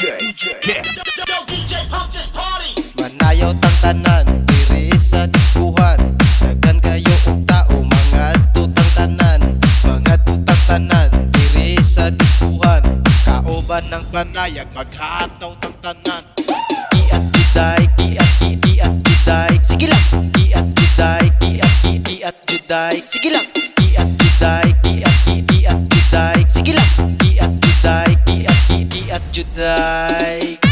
Yeah. Manayaw tang tanan, diri sa diskuhan. Daghan kayo og tao, mga tutang tanan. Mga tutang tanan, diri sa diskuhan. Kauban ng panayag, maghataw tang tanan. Iat juday, iat juday. Sige lang, iat juday, iat juday. Sige lang, iat juday, iat juday. Sige lang, iat juday, iat juday.